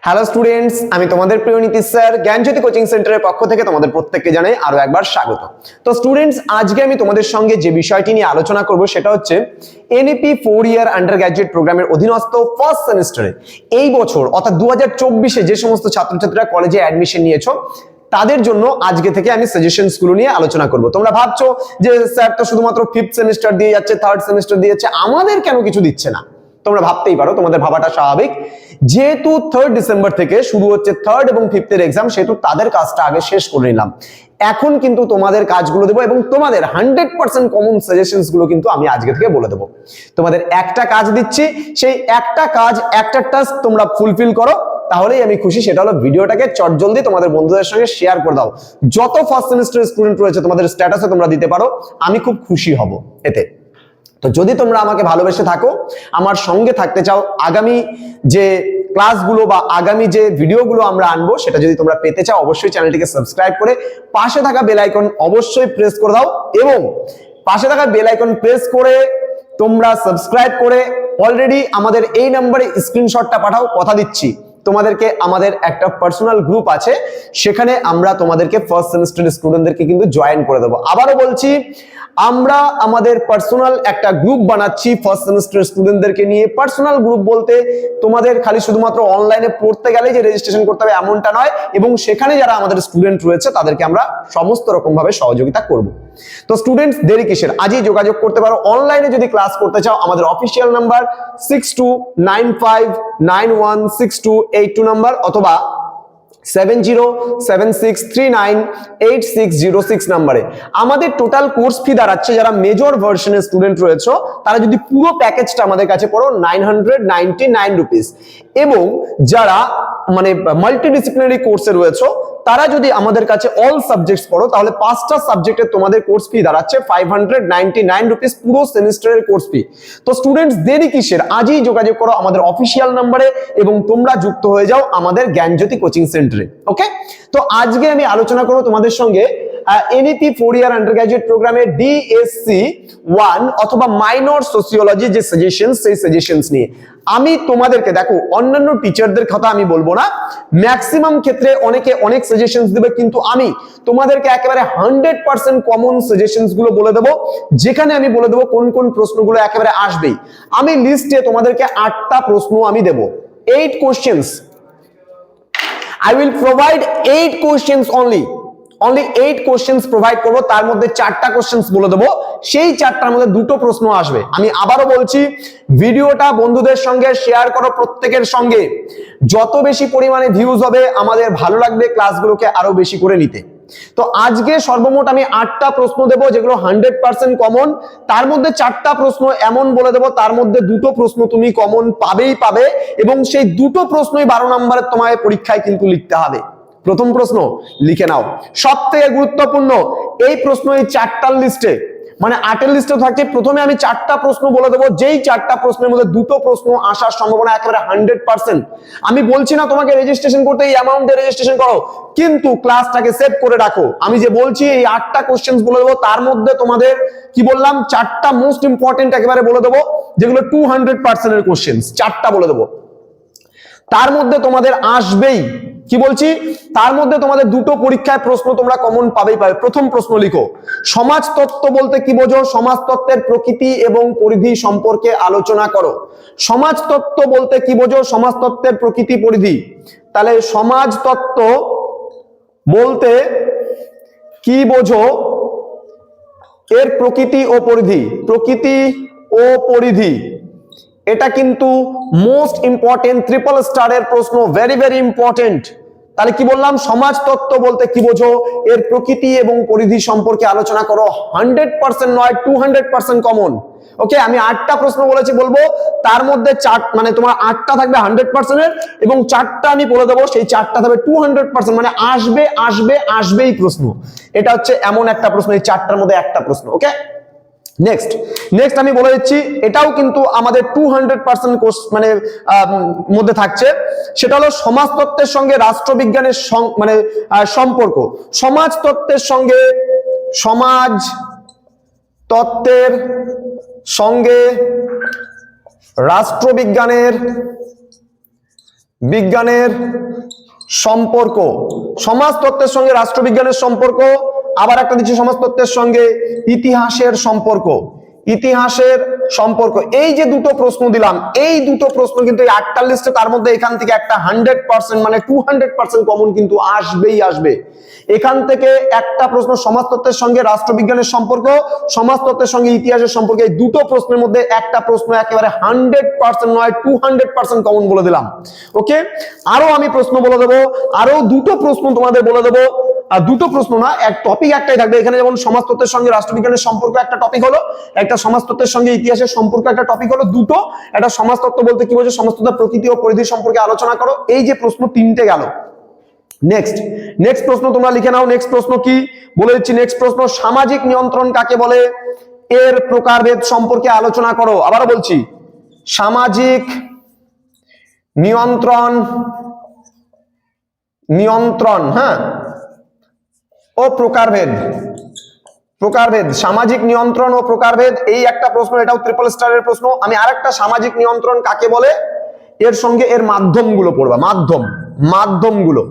Hello students, আমি তোমাদের প্রিয় নীতিশ স্যার জ্ঞানজ্যোতি কোচিং সেন্টারের পক্ষ থেকে তোমাদের প্রত্যেককে জানাই আরো একবার স্বাগত। তো স্টুডেন্টস, আজকে আমি তোমাদের সঙ্গে যে বিষয়টি নিয়ে আলোচনা করব সেটা হচ্ছে এনইপি 4 ইয়ার আন্ডার গ্র্যাজুয়েট প্রোগ্রামের অধীনস্থ ফার্স্ট সেমিস্টারে এই বছর অর্থাৎ 2024-এ যে সমস্ত ছাত্রছাত্রীরা কলেজে অ্যাডমিশন নিয়েছো তাদের জন্য আজকে থেকে আমি সাজেশনস গুলো নিয়ে আলোচনা করব। তোমরা ভাবছো যে স্যার তো শুধুমাত্র 5th সেমিস্টার দিয়ে যাচ্ছে, 3rd সেমিস্টার দিয়ে যাচ্ছে, আমাদের কেন কিছু দিচ্ছে না? তোমরা ভাবতেই পারো, তোমাদের ভাবাটা স্বাভাবিক। যেহেতু 3rd ডিসেম্বর থেকে শুরু হচ্ছে 3rd এবং 5th এর এক্সাম, সেহেতু তাদের কাজটা আগে শেষ করে নিলাম। এখন কিন্তু তোমাদের কাজগুলো দেবো এবং তোমাদের 100% কমন সাজেশনস গুলো কিন্তু আমি আজকে থেকে বলে দেবো। তোমাদের একটা কাজ দিচ্ছি, সেই একটা কাজ, একটা টাস্ক তোমরা ফুলফিল করো, তাহলেই আমি খুশি। সেটা হলো ভিডিওটাকে চটজলদি তোমাদের বন্ধুদের সঙ্গে শেয়ার করে দাও। যত ফার্স্ট সেমিস্টার স্টুডেন্ট রয়েছে তোমাদের স্ট্যাটাসে তোমরা দিতে পারো, আমি খুব খুশি হব এতে। তো যদি তোমরা আমাকে ভালোবেসে থাকো, আমার সঙ্গে থাকতে চাও, আগামী যে ক্লাসগুলো বা আগামী যে ভিডিওগুলো আমরা আনবো সেটা যদি তোমরা পেতে চাও, অবশ্যই চ্যানেলটিকে সাবস্ক্রাইব করে পাশে থাকা বেল আইকন অবশ্যই প্রেস করে দাও। এবং পাশে থাকা বেল আইকন প্রেস করে তোমরা সাবস্ক্রাইব করে অলরেডি আমাদের এই নম্বরে স্ক্রিনশটটা পাঠাও। কথা দিচ্ছি তোমাদেরকে আমাদের একটা পার্সোনাল গ্রুপ আছে, সেখানে আমরা তোমাদেরকে ফার্স্ট সেমিস্টার স্টুডেন্টদেরকে কিন্তু জয়েন করে দেবো। আবারও বলছি, আমরা আমাদের পার্সোনাল একটা গ্রুপ বানাচ্ছি ফার্স্ট সেমিস্টার স্টুডেন্টদেরকে নিয়ে। পার্সোনাল গ্রুপ বলতে তোমাদের খালি শুধুমাত্র অনলাইনে পড়তে গেলেই যে রেজিস্ট্রেশন করতে হবে এমনটা নয়, এবং সেখানে যারা আমাদের স্টুডেন্ট রয়েছে তাদেরকে আমরা সমস্ত রকম ভাবে সহযোগিতা করব। তো স্টুডেন্টস, দেরি কিসের? আজই যোগাযোগ করতে পারো। অনলাইনে যদি ক্লাস করতে চাও, আমাদের অফিসিয়াল নাম্বার 6295916282 নাম্বার, অথবা 7076398606 নাম্বারে। আমাদের টোটাল কোর্স ফি দাঁড়াচ্ছে, যারা মেজর ভার্সনের স্টুডেন্ট রয়েছে তারা যদি পুরো প্যাকেজটা আমাদের কাছে পড়ো, 999 রুপিস। এবং যারা মানে মাল্টিডিসিপ্লিনারি কোর্সে রয়েছে তারা যদি আমাদের কাছে অল সাবজেক্টস পড়ো, তাহলে 5টা সাবজেক্টের তোমাদের কোর্স ফি দাঁড়াচ্ছে 599 রুপিস, পুরো সেমিস্টারের কোর্স ফি। তো স্টুডেন্টস, দেরি কিসের? আজই যোগাযোগ করো আমাদের অফিসিয়াল নাম্বারে এবং তোমরা যুক্ত হয়ে যাও আমাদের জ্ঞানজ্যোতি কোচিং সেন্টারে। ওকে, তো আজকে আমি আলোচনা করব তোমাদের সঙ্গে এনইপি 4 ইয়ার আন্ডার গ্র্যাজুয়েট প্রোগ্রামে ডিএসসি 1 অথবা মাইনর সোসিওলজি যে সাজেশন, সেই সাজেশনস নিয়ে। আমি তোমাদেরকে, দেখো, অন্যান্য টিচারদের কথা আমি বলবো না, ম্যাক্সিমাম ক্ষেত্রে অনেকে অনেক সাজেশনস দেবে, কিন্তু আমি তোমাদেরকে একেবারে 100% কমন সাজেশনস গুলো বলে দেবো, যেখানে আমি বলে দেবো কোন কোন প্রশ্নগুলো একেবারে আসবেই। আমি লিস্টে তোমাদেরকে 8টা প্রশ্ন আমি দেবো, 8 questions. I will provide 8 questions only 8 questions provide করবো। তার মধ্যে 4টা কোশ্চেন্স বলে দেবো, সেই 4টার মধ্যে 2টো প্রশ্ন আসবে। আমি আবারও বলছি, ভিডিওটা বন্ধুদের সঙ্গে শেয়ার করো, প্রত্যেকের সঙ্গে। যত বেশি পরিমাণে ভিউজ হবে আমাদের ভালো লাগবে ক্লাসগুলোকে আরো বেশি করে নিতে। তো আজকে সর্বমোট আমি 8টা প্রশ্ন দেবো, যেগুলো 100% কমন। তার মধ্যে 4টা প্রশ্ন এমন বলে দেবো, তার মধ্যে 2টো প্রশ্ন তুমি কমন পাবেই পাবে, এবং সেই 2টো প্রশ্নই 12 নম্বরের তোমায় পরীক্ষায় কিন্তু লিখতে হবে। প্রথম প্রশ্ন লিখে নাও, সব থেকে গুরুত্বপূর্ণ এই প্রশ্ন, এই 4টার লিস্টে, মানে 8এর লিস্টে থাকছে। প্রথমে আমি 4টা প্রশ্ন বলে দেবো, যেই 4টা প্রশ্নের মধ্যে 2টো প্রশ্ন আসার সম্ভাবনা একেবারে 100%। আমি বলছি না তোমাকে রেজিস্ট্রেশন করতে এই অ্যামাউন্টে রেজিস্ট্রেশন করো, কিন্তু ক্লাসটাকে সেভ করে রাখো। আমি যে বলছি এই 8টা কোশ্চেন্স বলে দেবো, তার মধ্যে তোমাদের কি বললাম, 4টা মোস্ট ইম্পর্টেন্ট একেবারে বলে দেবো, যেগুলো 200% এর কোশ্চেন্স। 4টা বলে দেবো, তার মধ্যে তোমাদের আসবেই, কি বলছি, তার মধ্যে তোমাদের 2টো পরীক্ষায় প্রশ্ন তোমরা কমন পাবেই পাবে। প্রথম প্রশ্ন লিখো, সমাজতত্ত্ব বলতে কি বোঝো? সমাজতত্ত্বের প্রকৃতি এবং পরিধি সম্পর্কে আলোচনা করো। সমাজতত্ত্ব বলতে কি বোঝো? সমাজতত্ত্বের প্রকৃতি, পরিধি। তাহলে সমাজতত্ত্ব বলতে কি বোঝো, এর প্রকৃতি ও পরিধি। প্রকৃতি ও পরিধি, এটা কিন্তু মোস্ট ইম্পর্টেন্ট, ট্রিপল স্টারের প্রশ্ন, ভেরি ভেরি ইম্পর্টেন্ট। তাহলে কি বললাম? সমাজতত্ত্ব বলতে কি বোঝো, এর প্রকৃতি এবং পরিধি সম্পর্কে আলোচনা করো। 100% নয়, 200% কমন। ওকে, আমি 8টা প্রশ্ন বলেছি বলবো, তার মধ্যে 4 মানে তোমার 8টা থাকবে 100% এর, এবং 4টা আমি বলে দেবো, সেই 4টা থাকবে 200%, মানে আসবে আসবে আসবেই প্রশ্ন। এটা হচ্ছে এমন একটা প্রশ্ন, এই 4টার মধ্যে একটা প্রশ্ন। ওকে, নেক্সট আমি বলে দিচ্ছি, এটাও কিন্তু আমাদের 200% কোর্স মানে মধ্যে থাকছে। সেটা হলো সমাজতত্ত্বের সঙ্গে রাষ্ট্রবিজ্ঞানের মানে সম্পর্ক। সমাজতত্ত্বের সঙ্গে রাষ্ট্রবিজ্ঞানের বিজ্ঞানের সম্পর্ক, সমাজতত্ত্বের সঙ্গে রাষ্ট্রবিজ্ঞানের সম্পর্ক, আবার একটা দিচ্ছি সমাজতত্ত্বের সঙ্গে ইতিহাসের সম্পর্ক, ইতিহাসের সম্পর্ক। এই যে দুটো প্রশ্ন দিলাম, এই দুটো প্রশ্ন কিন্তু এই 8টা লিস্টে, তার মধ্যে এখান থেকে একটা 100% মানে 200% কমন কিন্তু আসবেই আসবে। এখান থেকে একটা প্রশ্ন সমাজতত্ত্বের সঙ্গে রাষ্ট্রবিজ্ঞানের সম্পর্ক, সমাজতত্ত্বের সঙ্গে ইতিহাসের সম্পর্ক, এই দুটো প্রশ্নের মধ্যে একটা প্রশ্ন একেবারে 100% নয় 200% কমন বলে দিলাম। ওকে, আরো আমি প্রশ্ন বলে দেবো, আরো দুটো প্রশ্ন তোমাদের বলে দেবো। আর দুটো প্রশ্ন না, এক টপিক একটাই থাকবে এখানে, যেমন সমাজতত্ত্বের সঙ্গে রাষ্ট্রবিজ্ঞানের সম্পর্ক একটা টপিক হলো, একটা সমাজতত্ত্বের সঙ্গে ইতিহাসের সম্পর্ক একটা টপিক হলো, দুটো। একটা সমাজতত্ত্ব বলতে কি বোঝো, সমাজতত্ত্বের প্রকৃতি ও পরিধি সম্পর্কে আলোচনা করো। এই যে প্রশ্ন তিনটে গেল। নেক্সট প্রশ্ন তোমরা লিখে নাও। নেক্সট প্রশ্ন কি বলে দিচ্ছি, নেক্সট প্রশ্ন, সামাজিক নিয়ন্ত্রণ কাকে বলে, এর প্রকারভেদ সম্পর্কে আলোচনা করো। আবারও বলছি, সামাজিক নিয়ন্ত্রণ হ্যাঁ ও প্রকারভেদ, সামাজিক নিয়ন্ত্রণ ও প্রকারভেদ, এই একটা প্রশ্ন, এটাও ট্রিপল স্টারের প্রশ্ন। আমি আরেকটা, সামাজিক নিয়ন্ত্রণ কাকে বলে, এর সঙ্গে এর মাধ্যমগুলো পড়বা, মাধ্যমগুলো,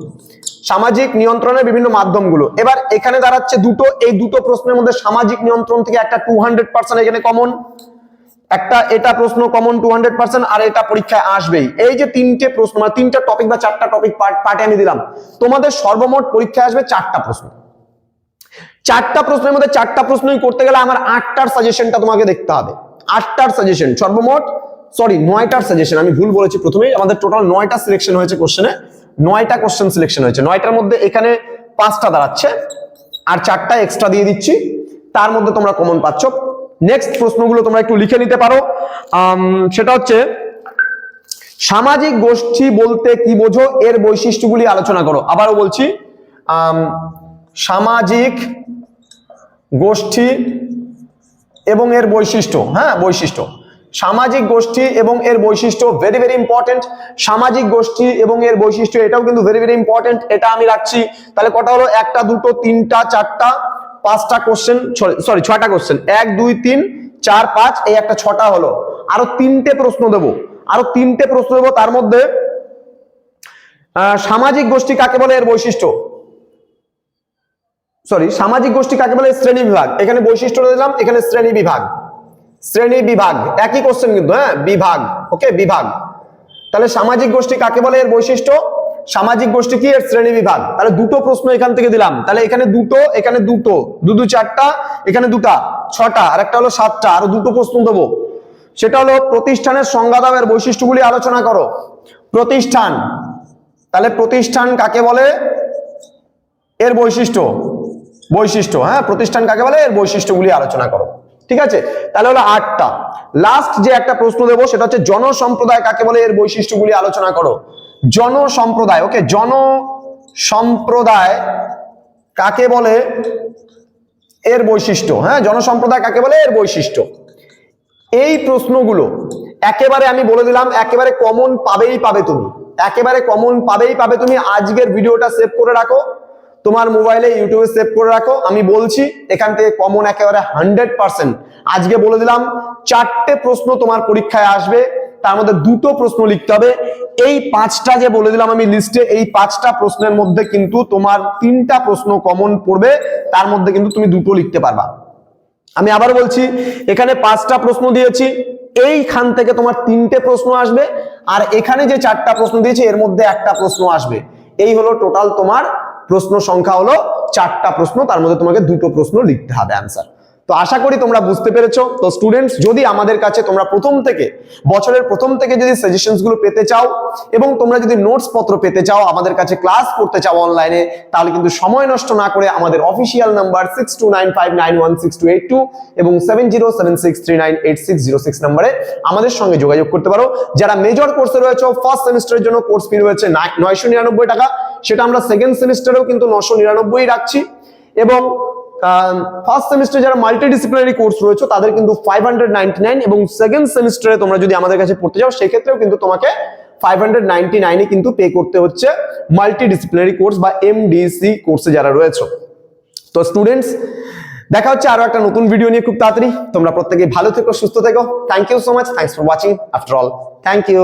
সামাজিক নিয়ন্ত্রণের বিভিন্ন মাধ্যমগুলো। এবার এখানে দাঁড়াচ্ছে দুটো, এই দুটো প্রশ্নের মধ্যে সামাজিক নিয়ন্ত্রণ থেকে একটা 200% এখানে কমন, একটা এটা প্রশ্ন কমন 200%, আর এটা পরীক্ষায় আসবেই। এই যে তিনটে প্রশ্ন, মানে তিনটা টপিক বা চারটা টপিক পার্টে আমি দিলাম, তোমাদের সর্বমোট পরীক্ষায় আসবে 4টা প্রশ্ন। 4টা প্রশ্নের মধ্যে 4টা প্রশ্নই করতে গেলে আমার 8টার সাজেশনটা তোমাকে দেখতে হবে। 8টার সাজেশন সর্বমোট, সরি 9টার সাজেশন, আমি ভুল বলেছি প্রথমেই। আমাদের টোটাল 9টা সিলেকশন হয়েছে কোশ্চেনে, 9টা কোশ্চেন সিলেকশন হয়েছে। 9টার মধ্যে এখানে 5টা দাঁড়াচ্ছে, আর 4টা এক্সট্রা দিয়ে দিচ্ছি, তার মধ্যে তোমরা কমন পাচ্ছ। নেক্সট প্রশ্নগুলো তোমরা একটু লিখে নিতে পারো। সেটা হচ্ছে, সামাজিক গোষ্ঠী বলতে কি বোঝো, এর বৈশিষ্ট্যগুলি আলোচনা করো। আবারও বলছি, সামাজিক গোষ্ঠী এবং এর বৈশিষ্ট্য, হ্যাঁ বৈশিষ্ট্য, সামাজিক গোষ্ঠী এবং এর বৈশিষ্ট্য, ভেরি ভেরি ইম্পর্টেন্ট। সামাজিক গোষ্ঠী এবং এর বৈশিষ্ট্য, এটাও কিন্তু ভেরি ভেরি ইম্পর্টেন্ট, এটা আমি রাখছি। তাহলে কটা হলো, 1টা 2টো 3টা 4টা 5টা কোশ্চেন, সরি 6টা কোশ্চেন, 1 2 3 4 5, এই একটা 6টা হলো। আরো 3টে প্রশ্ন দেবো, তার মধ্যে সামাজিক গোষ্ঠী কাকে বলে, এর বৈশিষ্ট্য, সরি সামাজিক গোষ্ঠী কাকে বলে, শ্রেণী বিভাগ। এখানে বৈশিষ্ট্য দিলাম, এখানে শ্রেণী বিভাগ, একই কোশ্চেন কিন্তু, হ্যাঁ বিভাগ, ওকে বিভাগ। তাহলে সামাজিক গোষ্ঠী কাকে বলে, এর বৈশিষ্ট্য, সামাজিক গোষ্ঠী কি, এর শ্রেণী বিভাগ। তাহলে দুটো প্রশ্ন এখান থেকে দিলাম, তাহলে এখানে দুটো, এখানে দুটো, 2 2 4টা, এখানে 2টা 6টা, আর একটা হলো 7টা, আরো দুটো প্রশ্ন দেবো। সেটা হলো, প্রতিষ্ঠানের সংজ্ঞা দাও, এর বৈশিষ্ট্যগুলি আলোচনা করো। প্রতিষ্ঠান, তাহলে প্রতিষ্ঠান কাকে বলে, এর বৈশিষ্ট্য, হ্যাঁ প্রতিষ্ঠান কাকে বলে, এর বৈশিষ্ট্যগুলি আলোচনা করো। ঠিক আছে, তাহলে হলো 8টা। লাস্ট যে একটা প্রশ্ন দেবো, সেটা হচ্ছে, জনসম্প্রদায় কাকে বলে, এর বৈশিষ্ট্যগুলি আলোচনা করো। জনসম্প্রদায়, ওকে, জনসম্প্রদায় কাকে বলে, এর বৈশিষ্ট্য, হ্যাঁ জনসম্প্রদায় কাকে বলে, এর বৈশিষ্ট্য। এই প্রশ্নগুলো একেবারে আমি বলে দিলাম, একেবারে কমন পাবেই পাবে তুমি। আজকের ভিডিওটা সেভ করে রাখো তোমার মোবাইলে, ইউটিউবে সেভ করে রাখো। আমি বলছি এখান থেকে কমন একেবারে 100%। আজকে বলে দিলাম 4টে প্রশ্ন তোমার পরীক্ষায় আসবে, তার মধ্যে 2টো প্রশ্ন লিখতে হবে। এই 5টা যে বলে দিলাম আমি লিস্টে, এই 5টা প্রশ্নের মধ্যে কিন্তু তোমার 3টা প্রশ্ন কমন পড়বে, তার মধ্যে কিন্তু তুমি 2টো লিখতে পারবা। আমি আবার বলছি, এখানে 5টা প্রশ্ন দিয়েছি, এইখান থেকে তোমার 3টে প্রশ্ন আসবে, আর এখানে যে 4টা প্রশ্ন দিয়েছি এর মধ্যে একটা প্রশ্ন আসবে। এই হলো টোটাল তোমার প্রশ্ন সংখ্যা, হলো 4টা প্রশ্ন, তার মধ্যে তোমাকে 2টো প্রশ্ন লিখতে হবে অ্যান্সার। তো আশা করি তোমরা বুঝতে পেরেছো। তো স্টুডেন্টস, যদি আমাদের কাছে তোমরা বছরের প্রথম থেকে যদি সাজেশনস গুলো পেতে চাও, এবং তোমরা যদি নোটস পত্র পেতে চাও, আমাদের কাছে ক্লাস করতে চাও অনলাইনে, তাহলে কিন্তু সময় নষ্ট না করে আমাদের অফিসিয়াল নাম্বার 6295916282 এবং 7076398606 নম্বরে আমাদের সঙ্গে যোগাযোগ করতে পারো। যারা মেজর কোর্সে রয়েছে, ফার্স্ট সেমিস্টারের জন্য কোর্স ফি রয়েছে 999 টাকা, সেটা আমরা সেকেন্ড সেমিস্টারেও কিন্তু 999 রাখছি। এবং ফার্স্ট সেমিস্টারে যারা মাল্টিডিসিপ্লিনারি কোর্স রয়েছে তাদের কিন্তু 599, এবং সেকেন্ড সেমিস্টারে তোমরা যদি আমাদের কাছে পড়তে যাও, সেক্ষেত্রেও কিন্তু তোমাকে 599 কিন্তু পে করতে হচ্ছে, মাল্টিডিসিপ্লিনারি কোর্স বা এমডিসি কোর্সে যারা রয়েছে। তো স্টুডেন্টস, দেখা হচ্ছে আরো একটা নতুন ভিডিও নিয়ে খুব তাড়াতাড়ি। তোমরা প্রত্যেকে ভালো থেকো, সুস্থ থেকো। Thank you so much, thanks for watching. After all, thank you.